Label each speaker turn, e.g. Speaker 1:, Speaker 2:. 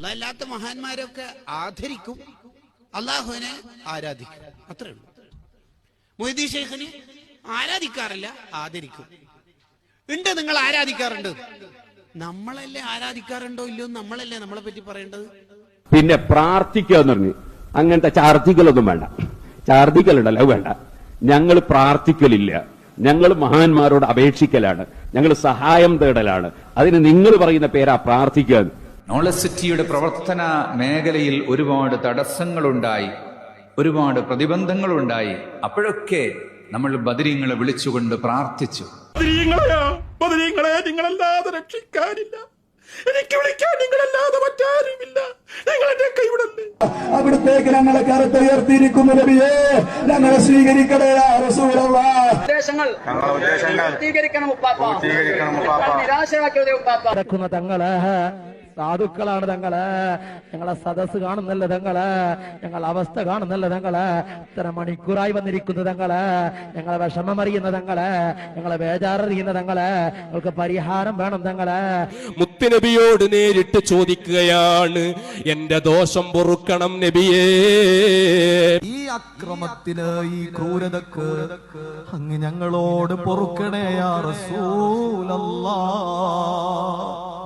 Speaker 1: അല്ലാഹ് അല്ലാത്ത മഹാന്മാരൊക്കെ ആദരിക്കും, അള്ളാഹുവിനെ ആരാധിക്കും, അത്രേ ഉള്ളൂ. മൊയ്തീൻ ശൈഖിനെ ആരാധിക്കാറില്ല, ആദരിക്കും. ഉണ്ട്, നിങ്ങൾ ആരാധിക്കാറുണ്ട്. നമ്മളല്ലേ ആരാധിക്കാറുണ്ടോ ഇല്ലയോ, നമ്മളല്ലേ നമ്മളെ പറ്റി പറയേണ്ടത്.
Speaker 2: പിന്നെ പ്രാർത്ഥിക്കുക എന്ന് പറഞ്ഞു, അങ്ങനത്തെ ചാർത്തിക്കലൊന്നും വേണ്ട. ചാർത്തിക്കലുണ്ടല്ലോ വേണ്ട. ഞങ്ങൾ പ്രാർത്ഥിക്കലില്ല, ഞങ്ങൾ മഹാന്മാരോട് അപേക്ഷിക്കലാണ്, ഞങ്ങൾ സഹായം തേടലാണ്. അതിന് നിങ്ങൾ പറയുന്ന പേരാ പ്രാർത്ഥിക്കുക.
Speaker 3: നോളജ് സിറ്റിയുടെ പ്രവർത്തന മേഖലയിൽ ഒരുപാട് തടസ്സങ്ങളുണ്ടായി, ഒരുപാട് പ്രതിബന്ധങ്ങളുണ്ടായി. അപ്പോഴൊക്കെ നമ്മൾ ബദരീങ്ങളെ വിളിച്ചുകൊണ്ട് പ്രാർത്ഥിച്ചു.
Speaker 4: ബദരീങ്ങളെ, നിങ്ങളല്ലാതെ രക്ഷിക്കാനില്ല, എനിക്ക് വിളിക്കാൻ നിങ്ങളല്ലാതെ മറ്റാരുമില്ല, നിങ്ങളെന്റെ കൈവിടല്ലേ.
Speaker 5: അവിടത്തേക്ക് ഞങ്ങളെ കരത്തുയർത്തിയിരിക്കുന്നു നബിയേ, ഞങ്ങളെ സ്വീകരിക്കണേ റസൂലല്ലാഹ്.
Speaker 6: പൂർത്തീകരിക്കണം ഉപ്പാപ്പ, നിരാശരാക്കിയതേ ഉപ്പാപ്പ.
Speaker 7: തങ്ങള് സാധുക്കളാണ് തങ്ങള്, ഞങ്ങളെ സദസ് കാണുന്നല്ല തങ്ങള്, ഞങ്ങളെ അവസ്ഥ കാണുന്നല്ല തങ്ങള്, ഇത്ര മണിക്കൂറായി വന്നിരിക്കുന്നു തങ്ങള്, ഞങ്ങളെ വിഷമം അറിയുന്ന തങ്ങള്, ഞങ്ങളെ ബേജാററിയുന്ന തങ്ങള്, ഞങ്ങൾക്ക് പരിഹാരം വേണം തങ്ങള്.
Speaker 4: മുത്തുനബിയോട് നേരിട്ട് ചോദിക്കുകയാണ്, എന്റെ ദോഷം പൊറുക്കണം നബിയേ.
Speaker 8: ഈ അക്രമത്തിന്, ഈ ക്രൂരതക്ക് അങ്ങ് ഞങ്ങളോട് പൊറുക്കണേ യാ റസൂലല്ലാഹ്.